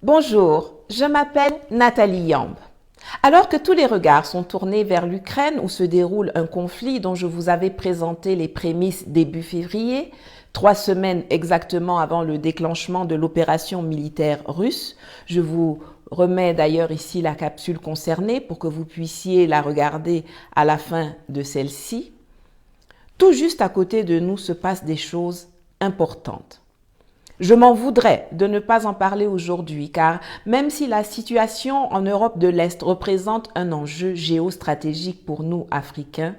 Bonjour, je m'appelle Nathalie Yamb. Alors que tous les regards sont tournés vers l'Ukraine où se déroule un conflit dont je vous avais présenté les prémices début février, 3 semaines exactement avant le déclenchement de l'opération militaire russe, je vous remets d'ailleurs ici la capsule concernée pour que vous puissiez la regarder à la fin de celle-ci. Tout juste à côté de nous se passent des choses importantes. Je m'en voudrais de ne pas en parler aujourd'hui car même si la situation en Europe de l'Est représente un enjeu géostratégique pour nous Africains,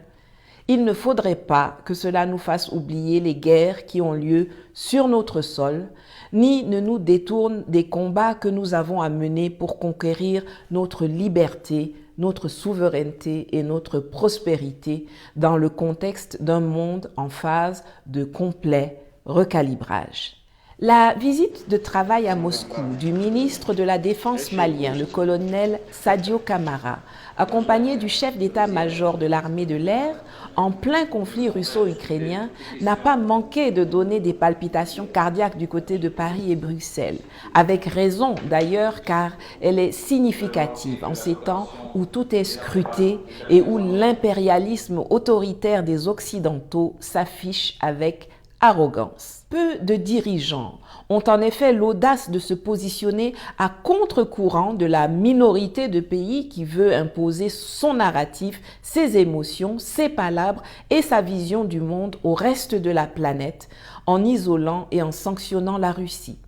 il ne faudrait pas que cela nous fasse oublier les guerres qui ont lieu sur notre sol, ni ne nous détourne des combats que nous avons à mener pour conquérir notre liberté, notre souveraineté et notre prospérité dans le contexte d'un monde en phase de complet recalibrage. La visite de travail à Moscou du ministre de la Défense malien, le colonel Sadio Camara, accompagné du chef d'état-major de l'armée de l'air, en plein conflit russo-ukrainien, n'a pas manqué de donner des palpitations cardiaques du côté de Paris et Bruxelles. Avec raison d'ailleurs, car elle est significative en ces temps où tout est scruté et où l'impérialisme autoritaire des Occidentaux s'affiche avec arrogance. Peu de dirigeants ont en effet l'audace de se positionner à contre-courant de la minorité de pays qui veut imposer son narratif, ses émotions, ses palabres et sa vision du monde au reste de la planète en isolant et en sanctionnant la Russie.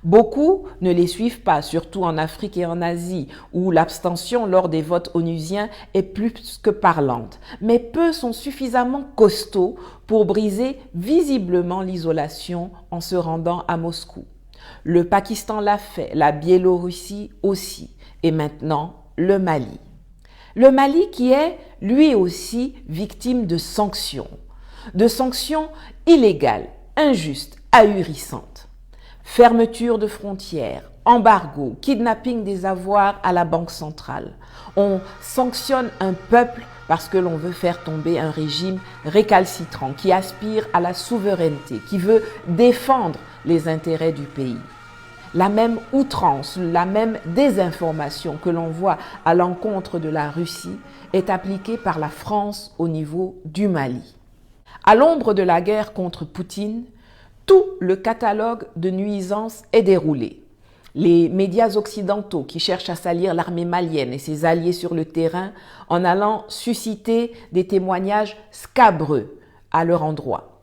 Beaucoup ne les suivent pas, surtout en Afrique et en Asie, où l'abstention lors des votes onusiens est plus que parlante. Mais peu sont suffisamment costauds pour briser visiblement l'isolation en se rendant à Moscou. Le Pakistan l'a fait, la Biélorussie aussi, et maintenant le Mali. Le Mali qui est, lui aussi, victime de sanctions illégales, injustes, ahurissantes. Fermeture de frontières, embargo, kidnapping des avoirs à la Banque centrale. On sanctionne un peuple parce que l'on veut faire tomber un régime récalcitrant qui aspire à la souveraineté, qui veut défendre les intérêts du pays. La même outrance, la même désinformation que l'on voit à l'encontre de la Russie est appliquée par la France au niveau du Mali. À l'ombre de la guerre contre Poutine, tout le catalogue de nuisances est déroulé. Les médias occidentaux qui cherchent à salir l'armée malienne et ses alliés sur le terrain en allant susciter des témoignages scabreux à leur endroit.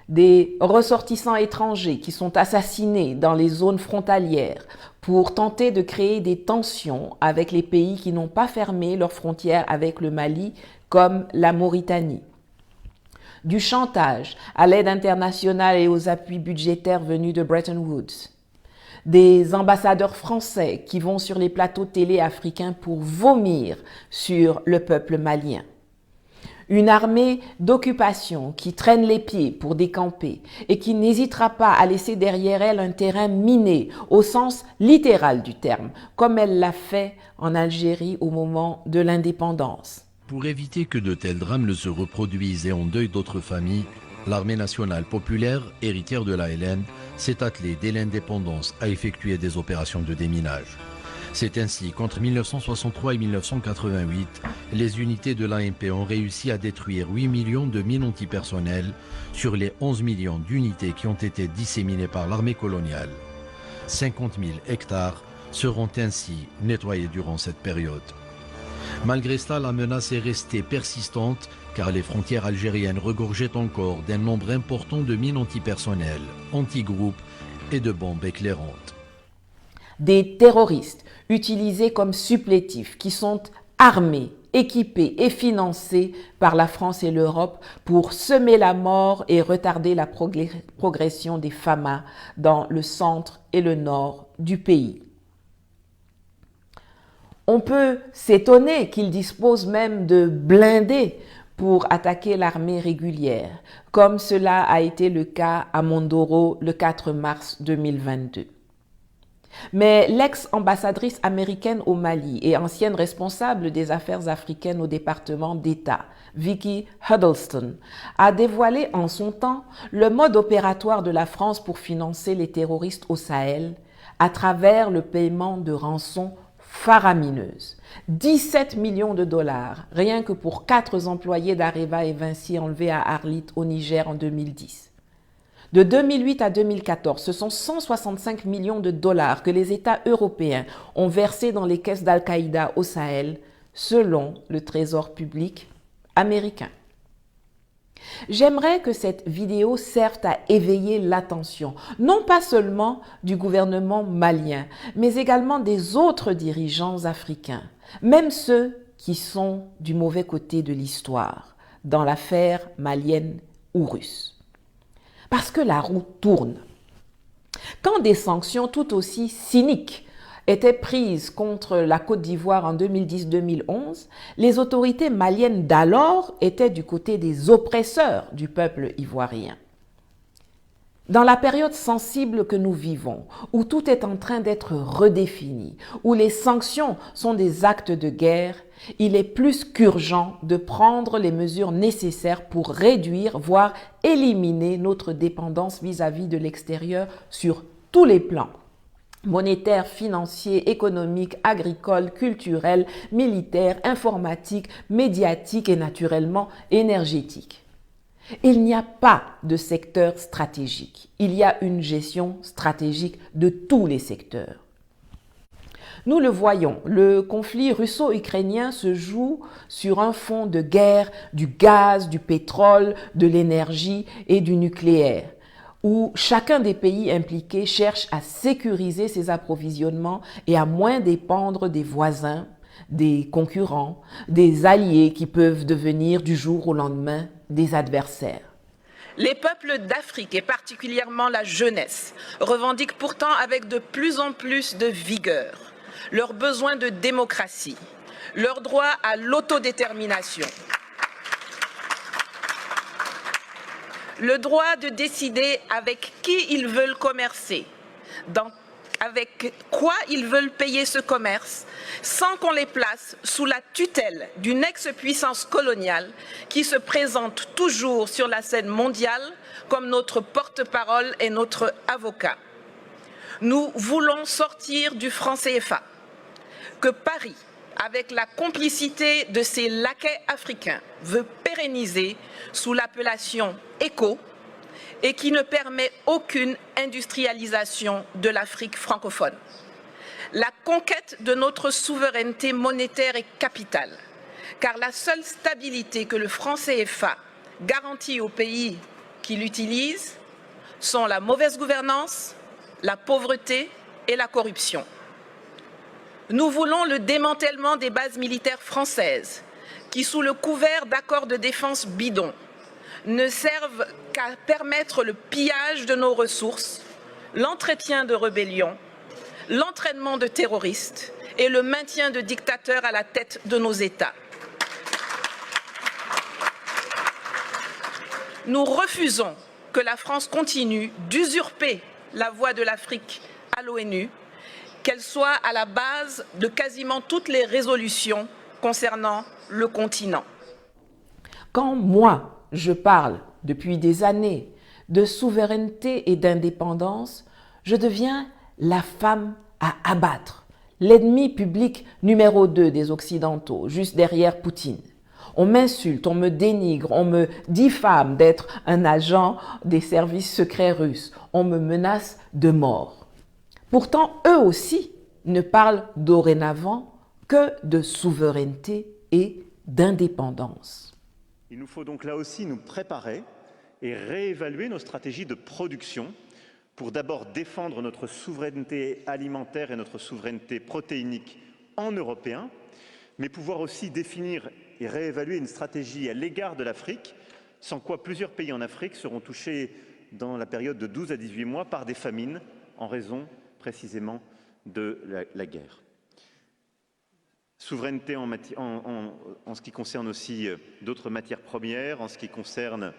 Des ressortissants étrangers qui sont assassinés dans les zones frontalières pour tenter de créer des tensions avec les pays qui n'ont pas fermé leurs frontières avec le Mali comme la Mauritanie. Du chantage à l'aide internationale et aux appuis budgétaires venus de Bretton Woods. Des ambassadeurs français qui vont sur les plateaux télé africains pour vomir sur le peuple malien. Une armée d'occupation qui traîne les pieds pour décamper et qui n'hésitera pas à laisser derrière elle un terrain miné au sens littéral du terme, comme elle l'a fait en Algérie au moment de l'indépendance. Pour éviter que de tels drames ne se reproduisent et endeuillent d'autres familles, l'armée nationale populaire, héritière de l'ALN, s'est attelée dès l'indépendance à effectuer des opérations de déminage. C'est ainsi qu'entre 1963 et 1988, les unités de l'ANP ont réussi à détruire 8 millions de mines antipersonnelles sur les 11 millions d'unités qui ont été disséminées par l'armée coloniale. 50 000 hectares seront ainsi nettoyés durant cette période. Malgré cela, la menace est restée persistante car les frontières algériennes regorgeaient encore d'un nombre important de mines antipersonnelles, antigroupes et de bombes éclairantes. Des terroristes utilisés comme supplétifs qui sont armés, équipés et financés par la France et l'Europe pour semer la mort et retarder la progression des FAMA dans le centre et le nord du pays. On peut s'étonner qu'ils disposent même de blindés pour attaquer l'armée régulière, comme cela a été le cas à Mondoro le 4 mars 2022. Mais l'ex-ambassadrice américaine au Mali et ancienne responsable des affaires africaines au département d'État, Vicky Huddleston, a dévoilé en son temps le mode opératoire de la France pour financer les terroristes au Sahel, à travers le paiement de rançons faramineuses. 17 millions de dollars, rien que pour 4 employés d'Areva et Vinci enlevés à Arlit au Niger en 2010. De 2008 à 2014, ce sont 165 millions de dollars que les États européens ont versés dans les caisses d'Al-Qaïda au Sahel, selon le Trésor public américain. J'aimerais que cette vidéo serve à éveiller l'attention, non pas seulement du gouvernement malien, mais également des autres dirigeants africains, même ceux qui sont du mauvais côté de l'histoire, dans l'affaire malienne ou russe. Parce que la roue tourne. Quand des sanctions tout aussi cyniques étaient prises contre la Côte d'Ivoire en 2010-2011, les autorités maliennes d'alors étaient du côté des oppresseurs du peuple ivoirien. Dans la période sensible que nous vivons, où tout est en train d'être redéfini, où les sanctions sont des actes de guerre, il est plus qu'urgent de prendre les mesures nécessaires pour réduire, voire éliminer notre dépendance vis-à-vis de l'extérieur sur tous les plans. Monétaire, financier, économique, agricole, culturel, militaire, informatique, médiatique et naturellement énergétique. Il n'y a pas de secteur stratégique. Il y a une gestion stratégique de tous les secteurs. Nous le voyons, le conflit russo-ukrainien se joue sur un fond de guerre du gaz, du pétrole, de l'énergie et du nucléaire, où chacun des pays impliqués cherche à sécuriser ses approvisionnements et à moins dépendre des voisins, des concurrents, des alliés qui peuvent devenir du jour au lendemain des adversaires. Les peuples d'Afrique, et particulièrement la jeunesse, revendiquent pourtant avec de plus en plus de vigueur leur besoin de démocratie, leur droit à l'autodétermination, le droit de décider avec qui ils veulent commercer, avec quoi ils veulent payer ce commerce, sans qu'on les place sous la tutelle d'une ex-puissance coloniale qui se présente toujours sur la scène mondiale comme notre porte-parole et notre avocat. Nous voulons sortir du franc CFA, que Paris, avec la complicité de ses laquais africains, veut pérenniser sous l'appellation ECO et qui ne permet aucune industrialisation de l'Afrique francophone. La conquête de notre souveraineté monétaire est capitale, car la seule stabilité que le franc CFA garantit aux pays qui l'utilisent sont la mauvaise gouvernance, la pauvreté et la corruption. Nous voulons le démantèlement des bases militaires françaises qui, sous le couvert d'accords de défense bidons, ne servent qu'à permettre le pillage de nos ressources, l'entretien de rébellions, l'entraînement de terroristes et le maintien de dictateurs à la tête de nos États. Nous refusons que la France continue d'usurper la voix de l'Afrique à l'ONU, qu'elle soit à la base de quasiment toutes les résolutions concernant le continent. Quand moi, je parle depuis des années de souveraineté et d'indépendance, je deviens la femme à abattre, l'ennemi public numéro 2 des Occidentaux, juste derrière Poutine. On m'insulte, on me dénigre, on me diffame d'être un agent des services secrets russes, on me menace de mort. Pourtant, eux aussi ne parlent dorénavant que de souveraineté et d'indépendance. Il nous faut donc là aussi nous préparer et réévaluer nos stratégies de production pour d'abord défendre notre souveraineté alimentaire et notre souveraineté protéinique en européen, mais pouvoir aussi définir et réévaluer une stratégie à l'égard de l'Afrique, sans quoi plusieurs pays en Afrique seront touchés dans la période de 12 à 18 mois par des famines en raison précisément de la guerre. Souveraineté en ce qui concerne aussi d'autres matières premières, en ce qui concerne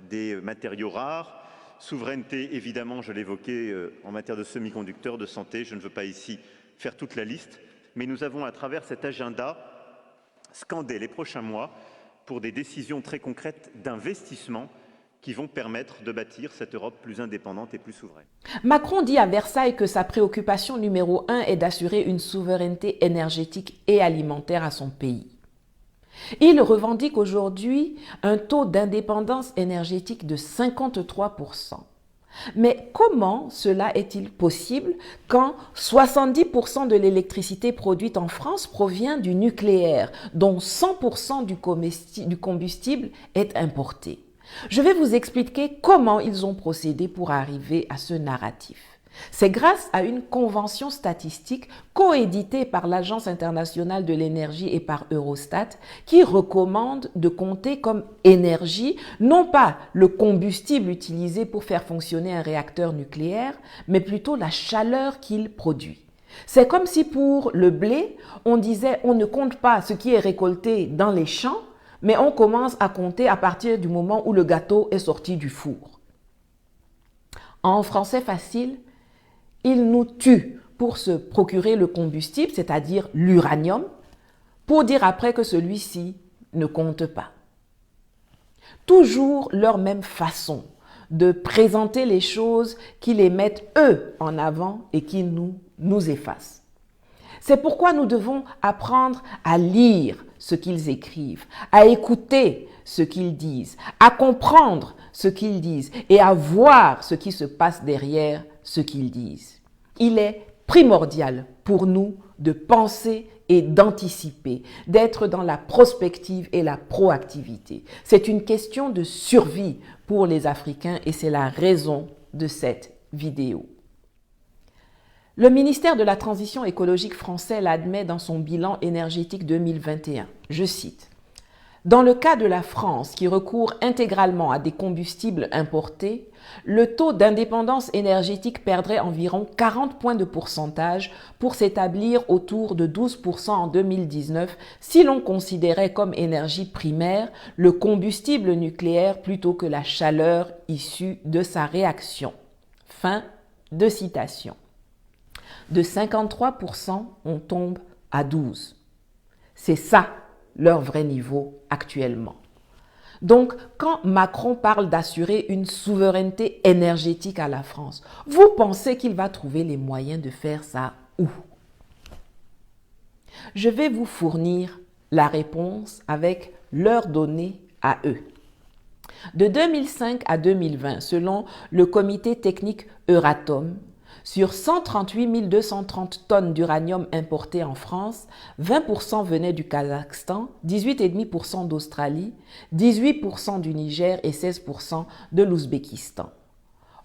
des matériaux rares. Souveraineté, évidemment, je l'évoquais, en matière de semi-conducteurs, de santé. Je ne veux pas ici faire toute la liste, mais nous avons, à travers cet agenda, scandé les prochains mois pour des décisions très concrètes d'investissement qui vont permettre de bâtir cette Europe plus indépendante et plus souveraine. Macron dit à Versailles que sa préoccupation numéro 1 est d'assurer une souveraineté énergétique et alimentaire à son pays. Il revendique aujourd'hui un taux d'indépendance énergétique de 53%. Mais comment cela est-il possible quand 70% de l'électricité produite en France provient du nucléaire, dont 100% du combustible est importé? Je vais vous expliquer comment ils ont procédé pour arriver à ce narratif. C'est grâce à une convention statistique coéditée par l'Agence internationale de l'énergie et par Eurostat qui recommande de compter comme énergie non pas le combustible utilisé pour faire fonctionner un réacteur nucléaire, mais plutôt la chaleur qu'il produit. C'est comme si pour le blé, on disait on ne compte pas ce qui est récolté dans les champs, mais on commence à compter à partir du moment où le gâteau est sorti du four. En français facile, ils nous tuent pour se procurer le combustible, c'est-à-dire l'uranium, pour dire après que celui-ci ne compte pas. Toujours leur même façon de présenter les choses qui les mettent eux en avant et qui nous effacent. C'est pourquoi nous devons apprendre à lire ce qu'ils écrivent, à écouter ce qu'ils disent, à comprendre ce qu'ils disent et à voir ce qui se passe derrière ce qu'ils disent. Il est primordial pour nous de penser et d'anticiper, d'être dans la prospective et la proactivité. C'est une question de survie pour les Africains et c'est la raison de cette vidéo. Le ministère de la Transition écologique français l'admet dans son bilan énergétique 2021. Je cite. Dans le cas de la France, qui recourt intégralement à des combustibles importés, le taux d'indépendance énergétique perdrait environ 40 points de pourcentage pour s'établir autour de 12% en 2019 si l'on considérait comme énergie primaire le combustible nucléaire plutôt que la chaleur issue de sa réaction. Fin de citation. De 53%, on tombe à 12%. C'est ça leur vrai niveau actuellement. Donc, quand Macron parle d'assurer une souveraineté énergétique à la France, vous pensez qu'il va trouver les moyens de faire ça où? Je vais vous fournir la réponse avec leurs données à eux. De 2005 à 2020, selon le comité technique Euratom, sur 138 230 tonnes d'uranium importées en France, 20% venaient du Kazakhstan, 18,5% d'Australie, 18% du Niger et 16% de l'Ouzbékistan.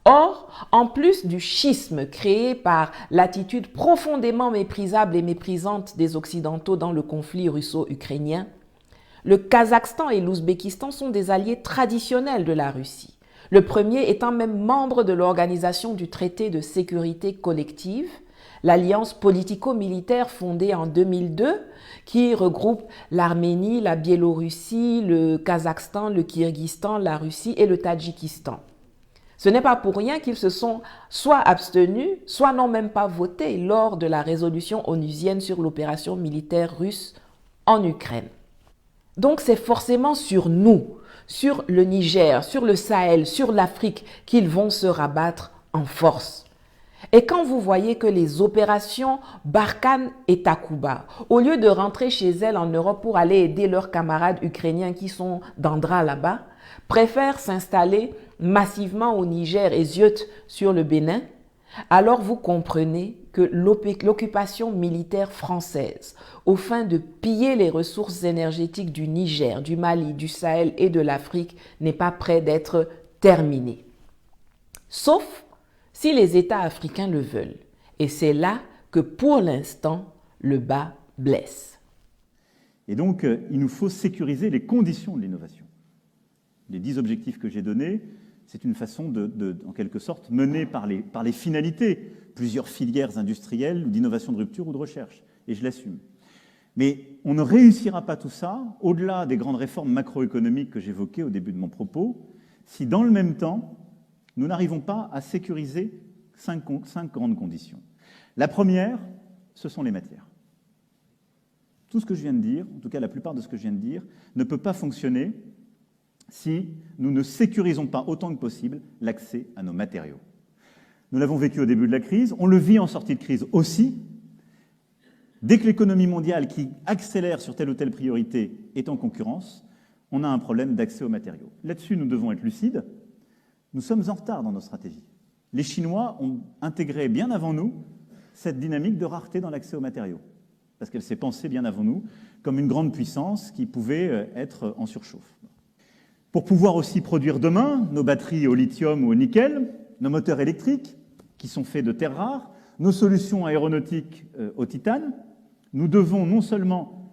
Or, en plus du schisme créé par l'attitude profondément méprisable et méprisante des Occidentaux dans le conflit russo-ukrainien, le Kazakhstan et l'Ouzbékistan sont des alliés traditionnels de la Russie. Le premier étant même membre de l'Organisation du traité de sécurité collective, l'alliance politico-militaire fondée en 2002 qui regroupe l'Arménie, la Biélorussie, le Kazakhstan, le Kirghizistan, la Russie et le Tadjikistan. Ce n'est pas pour rien qu'ils se sont soit abstenus, soit n'ont même pas voté lors de la résolution onusienne sur l'opération militaire russe en Ukraine. Donc c'est forcément sur nous, sur le Niger, sur le Sahel, sur l'Afrique, qu'ils vont se rabattre en force. Et quand vous voyez que les opérations Barkhane et Takuba, au lieu de rentrer chez elles en Europe pour aller aider leurs camarades ukrainiens qui sont d'Andra là-bas, préfèrent s'installer massivement au Niger et ziotent sur le Bénin, alors vous comprenez que l'occupation militaire française, aux fins de piller les ressources énergétiques du Niger, du Mali, du Sahel et de l'Afrique, n'est pas près d'être terminée. Sauf si les États africains le veulent. Et c'est là que, pour l'instant, le bas blesse. Et donc, il nous faut sécuriser les conditions de l'innovation. Les 10 objectifs que j'ai donnés, c'est une façon en quelque sorte, menée par les finalités, plusieurs filières industrielles ou d'innovation de rupture ou de recherche. Et je l'assume. Mais on ne réussira pas tout ça, au-delà des grandes réformes macroéconomiques que j'évoquais au début de mon propos, si dans le même temps, nous n'arrivons pas à sécuriser 5 grandes conditions. La première, ce sont les matières. Tout ce que je viens de dire, en tout cas la plupart de ce que je viens de dire, ne peut pas fonctionner si nous ne sécurisons pas autant que possible l'accès à nos matériaux. Nous l'avons vécu au début de la crise, on le vit en sortie de crise aussi. Dès que l'économie mondiale qui accélère sur telle ou telle priorité est en concurrence, on a un problème d'accès aux matériaux. Là-dessus, nous devons être lucides. Nous sommes en retard dans nos stratégies. Les Chinois ont intégré bien avant nous cette dynamique de rareté dans l'accès aux matériaux, parce qu'elle s'est pensée bien avant nous comme une grande puissance qui pouvait être en surchauffe. Pour pouvoir aussi produire demain nos batteries au lithium ou au nickel, nos moteurs électriques qui sont faits de terres rares, nos solutions aéronautiques au titane, nous devons non seulement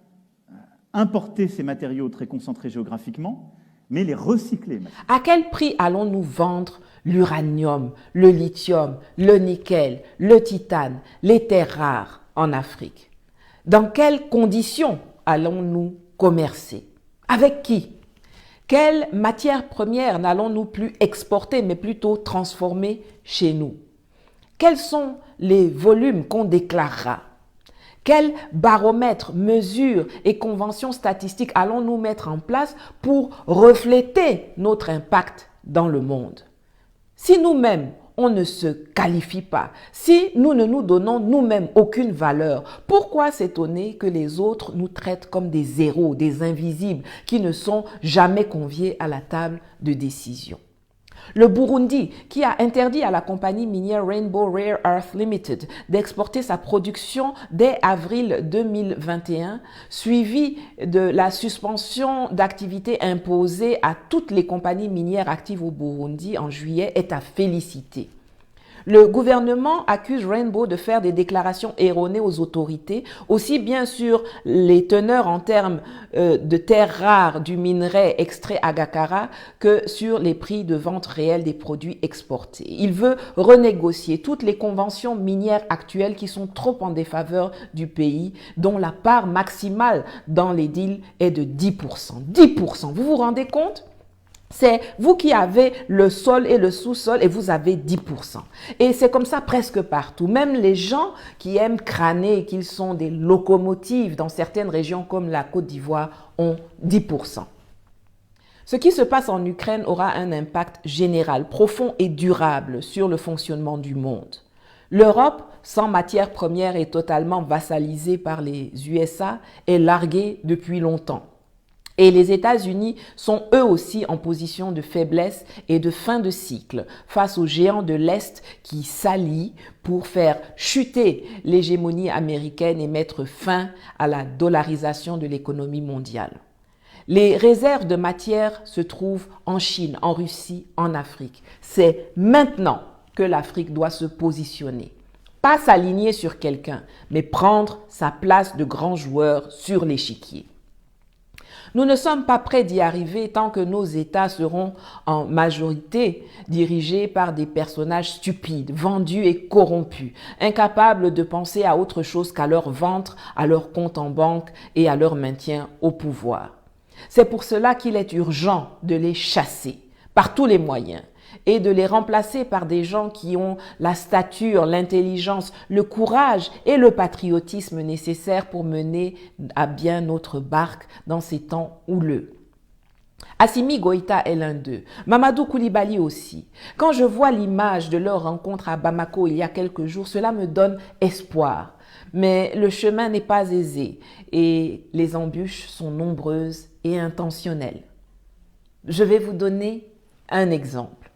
importer ces matériaux très concentrés géographiquement, mais les recycler. À quel prix allons-nous vendre l'uranium, le lithium, le nickel, le titane, les terres rares en Afrique? Dans quelles conditions allons-nous commercer? Avec qui? Quelles matières premières n'allons-nous plus exporter, mais plutôt transformer chez nous? Quels sont les volumes qu'on déclarera? Quel baromètre, mesures et conventions statistiques allons-nous mettre en place pour refléter notre impact dans le monde? Si nous-mêmes, on ne se qualifie pas, si nous ne nous donnons nous-mêmes aucune valeur, pourquoi s'étonner que les autres nous traitent comme des héros, des invisibles, qui ne sont jamais conviés à la table de décision? Le Burundi, qui a interdit à la compagnie minière Rainbow Rare Earth Limited d'exporter sa production dès avril 2021, suivi de la suspension d'activité imposée à toutes les compagnies minières actives au Burundi en juillet, est à féliciter. Le gouvernement accuse Rainbow de faire des déclarations erronées aux autorités, aussi bien sur les teneurs en termes de terres rares du minerai extrait à Gakara que sur les prix de vente réels des produits exportés. Il veut renégocier toutes les conventions minières actuelles qui sont trop en défaveur du pays, dont la part maximale dans les deals est de 10%. 10%, vous vous rendez compte ? C'est vous qui avez le sol et le sous-sol et vous avez 10%. Et c'est comme ça presque partout. Même les gens qui aiment crâner qu'ils sont des locomotives dans certaines régions comme la Côte d'Ivoire ont 10%. Ce qui se passe en Ukraine aura un impact général, profond et durable sur le fonctionnement du monde. L'Europe, sans matières premières et totalement vassalisée par les USA, est larguée depuis longtemps. Et les États-Unis sont eux aussi en position de faiblesse et de fin de cycle face aux géants de l'Est qui s'allient pour faire chuter l'hégémonie américaine et mettre fin à la dollarisation de l'économie mondiale. Les réserves de matières se trouvent en Chine, en Russie, en Afrique. C'est maintenant que l'Afrique doit se positionner. Pas s'aligner sur quelqu'un, mais prendre sa place de grand joueur sur l'échiquier. Nous ne sommes pas prêts d'y arriver tant que nos États seront en majorité dirigés par des personnages stupides, vendus et corrompus, incapables de penser à autre chose qu'à leur ventre, à leur compte en banque et à leur maintien au pouvoir. C'est pour cela qu'il est urgent de les chasser par tous les moyens et de les remplacer par des gens qui ont la stature, l'intelligence, le courage et le patriotisme nécessaires pour mener à bien notre barque dans ces temps houleux. Assimi Goïta est l'un d'eux, Mamadou Koulibaly aussi. Quand je vois l'image de leur rencontre à Bamako il y a quelques jours, cela me donne espoir. Mais le chemin n'est pas aisé et les embûches sont nombreuses et intentionnelles. Je vais vous donner un exemple.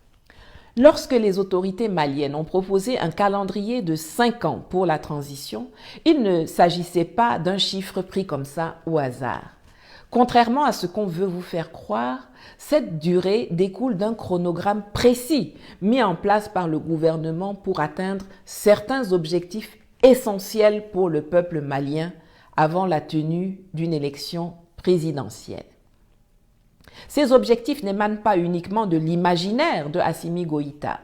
Lorsque les autorités maliennes ont proposé un calendrier de 5 ans pour la transition, il ne s'agissait pas d'un chiffre pris comme ça au hasard. Contrairement à ce qu'on veut vous faire croire, cette durée découle d'un chronogramme précis mis en place par le gouvernement pour atteindre certains objectifs essentiels pour le peuple malien avant la tenue d'une élection présidentielle. Ces objectifs n'émanent pas uniquement de l'imaginaire de Assimi Goïta.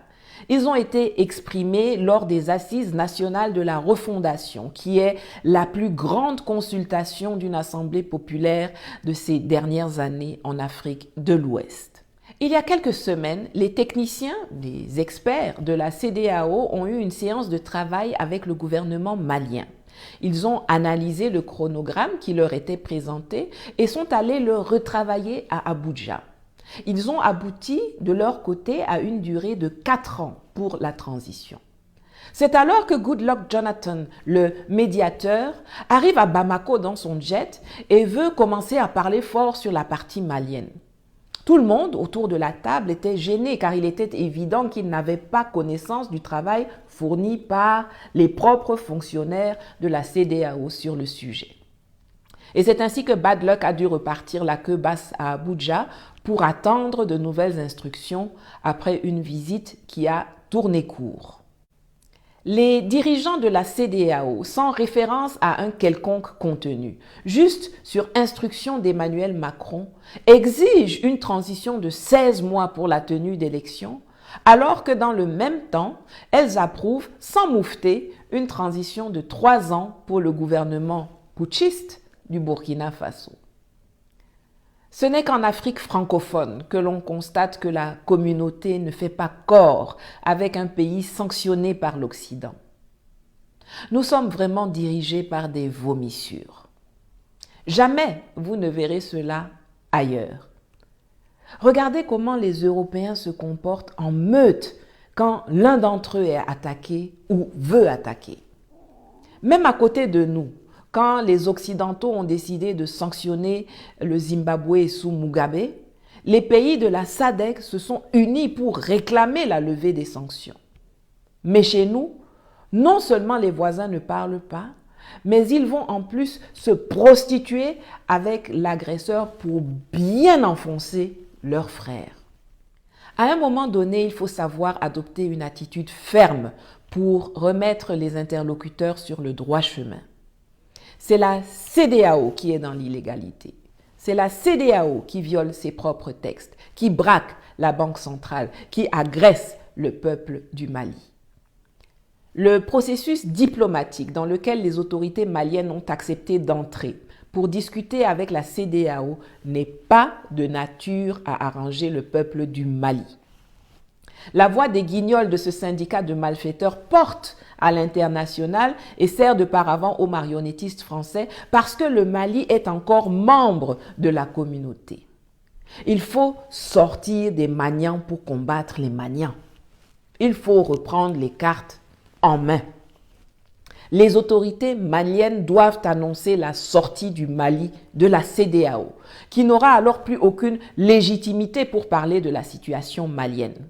Ils ont été exprimés lors des Assises nationales de la refondation, qui est la plus grande consultation d'une assemblée populaire de ces dernières années en Afrique de l'Ouest. Il y a quelques semaines, les techniciens, les experts de la CEDEAO ont eu une séance de travail avec le gouvernement malien. Ils ont analysé le chronogramme qui leur était présenté et sont allés le retravailler à Abuja. Ils ont abouti de leur côté à une durée de 4 ans pour la transition. C'est alors que Goodluck Jonathan, le médiateur, arrive à Bamako dans son jet et veut commencer à parler fort sur la partie malienne. Tout le monde autour de la table était gêné car il était évident qu'il n'avait pas connaissance du travail fourni par les propres fonctionnaires de la CEDEAO sur le sujet. Et c'est ainsi que Bad Luck a dû repartir la queue basse à Abuja pour attendre de nouvelles instructions après une visite qui a tourné court. Les dirigeants de la CEDEAO, sans référence à un quelconque contenu, juste sur instruction d'Emmanuel Macron, exigent une transition de 16 mois pour la tenue d'élections, alors que dans le même temps, elles approuvent sans moufter une transition de 3 ans pour le gouvernement putschiste du Burkina Faso. Ce n'est qu'en Afrique francophone que l'on constate que la communauté ne fait pas corps avec un pays sanctionné par l'Occident. Nous sommes vraiment dirigés par des vomissures. Jamais vous ne verrez cela ailleurs. Regardez comment les Européens se comportent en meute quand l'un d'entre eux est attaqué ou veut attaquer. Même à côté de nous, quand les Occidentaux ont décidé de sanctionner le Zimbabwe sous Mugabe, les pays de la SADC se sont unis pour réclamer la levée des sanctions. Mais chez nous, non seulement les voisins ne parlent pas, mais ils vont en plus se prostituer avec l'agresseur pour bien enfoncer leurs frères. À un moment donné, il faut savoir adopter une attitude ferme pour remettre les interlocuteurs sur le droit chemin. C'est la CEDEAO qui est dans l'illégalité. C'est la CEDEAO qui viole ses propres textes, qui braque la Banque centrale, qui agresse le peuple du Mali. Le processus diplomatique dans lequel les autorités maliennes ont accepté d'entrer pour discuter avec la CEDEAO n'est pas de nature à arranger le peuple du Mali. La voix des guignols de ce syndicat de malfaiteurs porte à l'international et sert de paravent aux marionnettistes français parce que le Mali est encore membre de la communauté. Il faut sortir des maniants pour combattre les maniants. Il faut reprendre les cartes en main. Les autorités maliennes doivent annoncer la sortie du Mali de la CEDEAO, qui n'aura alors plus aucune légitimité pour parler de la situation malienne.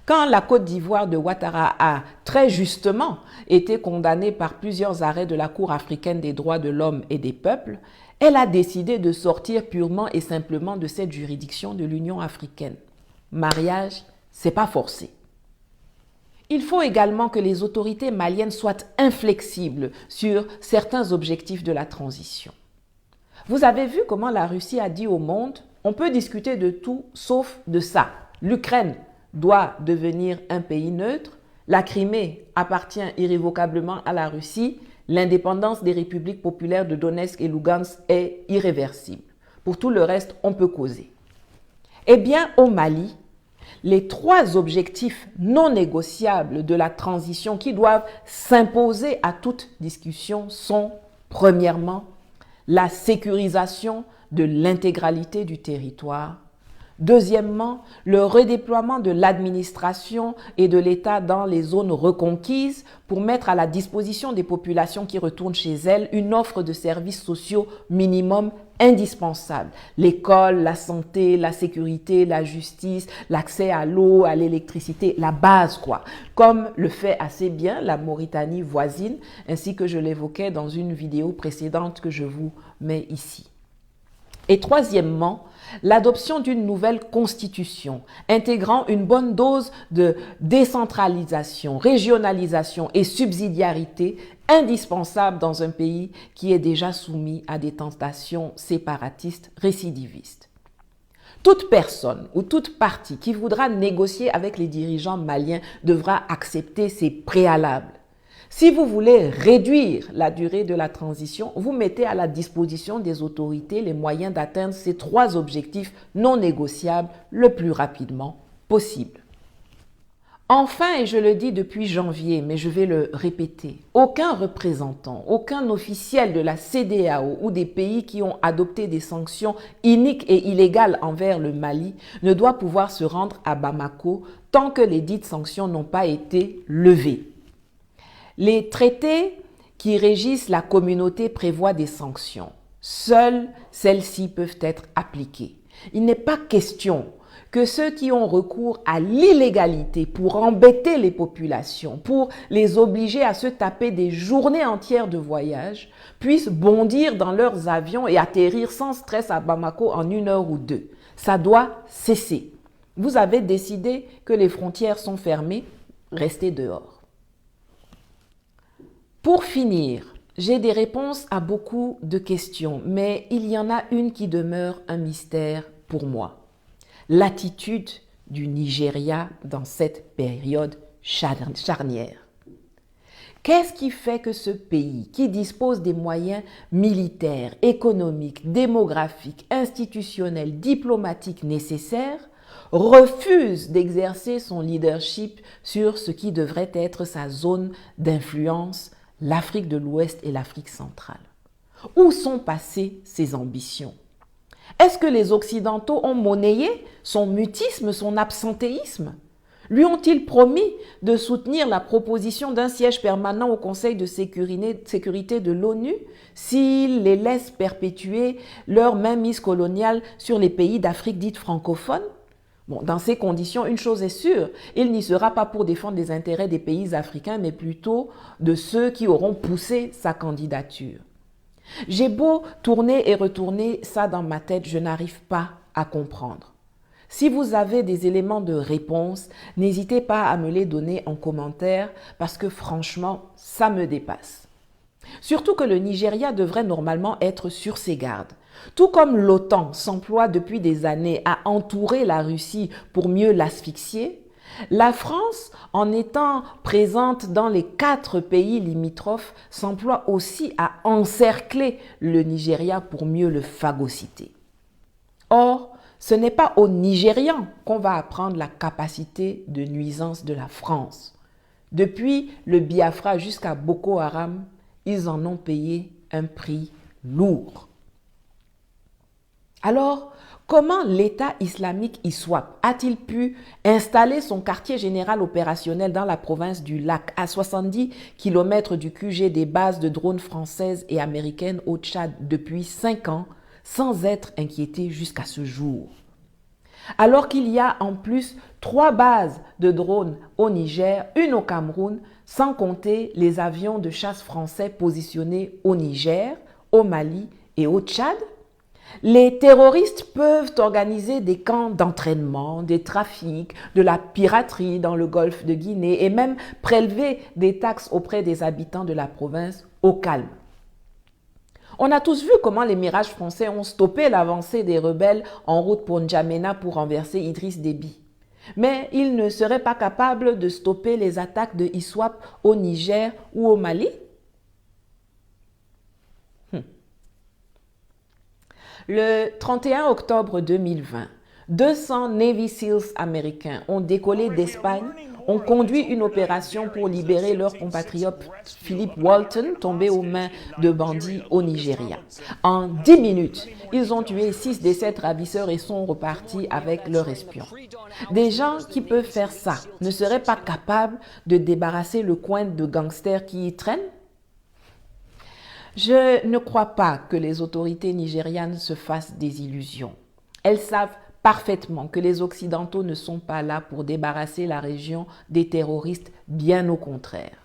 Quand la Côte d'Ivoire de Ouattara a très justement été condamnée par plusieurs arrêts de la Cour africaine des droits de l'homme et des peuples, elle a décidé de sortir purement et simplement de cette juridiction de l'Union africaine. Mariage, c'est pas forcé. Il faut également que les autorités maliennes soient inflexibles sur certains objectifs de la transition. Vous avez vu comment la Russie a dit au monde « on peut discuter de tout sauf de ça. L'Ukraine doit devenir un pays neutre, la Crimée appartient irrévocablement à la Russie, l'indépendance des républiques populaires de Donetsk et Lugansk est irréversible. Pour tout le reste, on peut causer. » Eh bien, au Mali, les 3 objectifs non négociables de la transition qui doivent s'imposer à toute discussion sont, premièrement, la sécurisation de l'intégralité du territoire. Deuxièmement, le redéploiement de l'administration et de l'État dans les zones reconquises pour mettre à la disposition des populations qui retournent chez elles une offre de services sociaux minimum indispensable. L'école, la santé, la sécurité, la justice, l'accès à l'eau, à l'électricité, la base quoi. Comme le fait assez bien la Mauritanie voisine, ainsi que je l'évoquais dans une vidéo précédente que je vous mets ici. Et troisièmement, l'adoption d'une nouvelle constitution intégrant une bonne dose de décentralisation, régionalisation et subsidiarité indispensable dans un pays qui est déjà soumis à des tentations séparatistes récidivistes. Toute personne ou toute partie qui voudra négocier avec les dirigeants maliens devra accepter ces préalables. Si vous voulez réduire la durée de la transition, vous mettez à la disposition des autorités les moyens d'atteindre ces 3 objectifs non négociables le plus rapidement possible. Enfin, et je le dis depuis janvier, mais je vais le répéter, aucun représentant, aucun officiel de la CEDEAO ou des pays qui ont adopté des sanctions iniques et illégales envers le Mali ne doit pouvoir se rendre à Bamako tant que les dites sanctions n'ont pas été levées. Les traités qui régissent la communauté prévoient des sanctions. Seules celles-ci peuvent être appliquées. Il n'est pas question que ceux qui ont recours à l'illégalité pour embêter les populations, pour les obliger à se taper des journées entières de voyage, puissent bondir dans leurs avions et atterrir sans stress à Bamako en 1 heure ou 2. Ça doit cesser. Vous avez décidé que les frontières sont fermées, restez dehors. Pour finir, j'ai des réponses à beaucoup de questions, mais il y en a une qui demeure un mystère pour moi. L'attitude du Nigeria dans cette période charnière. Qu'est-ce qui fait que ce pays, qui dispose des moyens militaires, économiques, démographiques, institutionnels, diplomatiques nécessaires, refuse d'exercer son leadership sur ce qui devrait être sa zone d'influence, l'Afrique de l'Ouest et l'Afrique centrale? Où sont passées ses ambitions? Est-ce que les Occidentaux ont monnayé son mutisme, son absentéisme? Lui ont-ils promis de soutenir la proposition d'un siège permanent au Conseil de sécurité de l'ONU s'il les laisse perpétuer leur mainmise coloniale sur les pays d'Afrique dite francophone? Bon, dans ces conditions, une chose est sûre, il n'y sera pas pour défendre les intérêts des pays africains, mais plutôt de ceux qui auront poussé sa candidature. J'ai beau tourner et retourner ça dans ma tête, je n'arrive pas à comprendre. Si vous avez des éléments de réponse, n'hésitez pas à me les donner en commentaire parce que franchement, ça me dépasse. Surtout que le Nigeria devrait normalement être sur ses gardes. Tout comme l'OTAN s'emploie depuis des années à entourer la Russie pour mieux l'asphyxier, la France, en étant présente dans les 4 pays limitrophes, s'emploie aussi à encercler le Nigeria pour mieux le phagocyter. Or, ce n'est pas aux Nigérians qu'on va apprendre la capacité de nuisance de la France. Depuis le Biafra jusqu'à Boko Haram, ils en ont payé un prix lourd. Alors, comment l'État islamique ISWAP a-t-il pu installer son quartier général opérationnel dans la province du Lac, à 70 km du QG des bases de drones françaises et américaines au Tchad depuis 5 ans, sans être inquiété jusqu'à ce jour? Alors qu'il y a en plus 3 bases de drones au Niger, une au Cameroun, sans compter les avions de chasse français positionnés au Niger, au Mali et au Tchad, les terroristes peuvent organiser des camps d'entraînement, des trafics, de la piraterie dans le golfe de Guinée et même prélever des taxes auprès des habitants de la province au calme. On a tous vu comment les mirages français ont stoppé l'avancée des rebelles en route pour N'Djamena pour renverser Idriss Déby. Mais ils ne seraient pas capables de stopper les attaques de ISWAP au Niger ou au Mali? Le 31 octobre 2020, 200 Navy SEALs américains ont décollé d'Espagne, ont conduit une opération pour libérer leur compatriote Philip Walton, tombé aux mains de bandits au Nigeria. En 10 minutes, ils ont tué 6 des 7 ravisseurs et sont repartis avec leurs espions. Des gens qui peuvent faire ça ne seraient pas capables de débarrasser le coin de gangsters qui y traînent? Je ne crois pas que les autorités nigérianes se fassent des illusions. Elles savent parfaitement que les Occidentaux ne sont pas là pour débarrasser la région des terroristes, bien au contraire.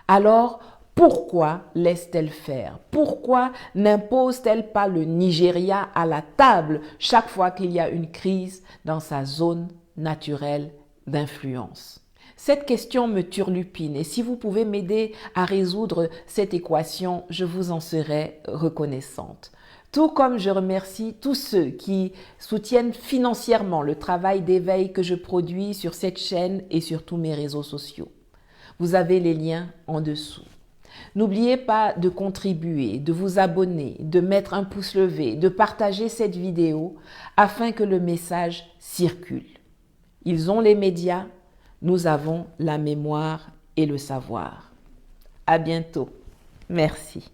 Alors, pourquoi laisse-t-elle faire? Pourquoi n'impose-t-elle pas le Nigeria à la table chaque fois qu'il y a une crise dans sa zone naturelle d'influence? Cette question me turlupine et si vous pouvez m'aider à résoudre cette équation, je vous en serai reconnaissante. Tout comme je remercie tous ceux qui soutiennent financièrement le travail d'éveil que je produis sur cette chaîne et sur tous mes réseaux sociaux. Vous avez les liens en dessous. N'oubliez pas de contribuer, de vous abonner, de mettre un pouce levé, de partager cette vidéo afin que le message circule. Ils ont les médias, Nous avons la mémoire et le savoir. À bientôt. Merci.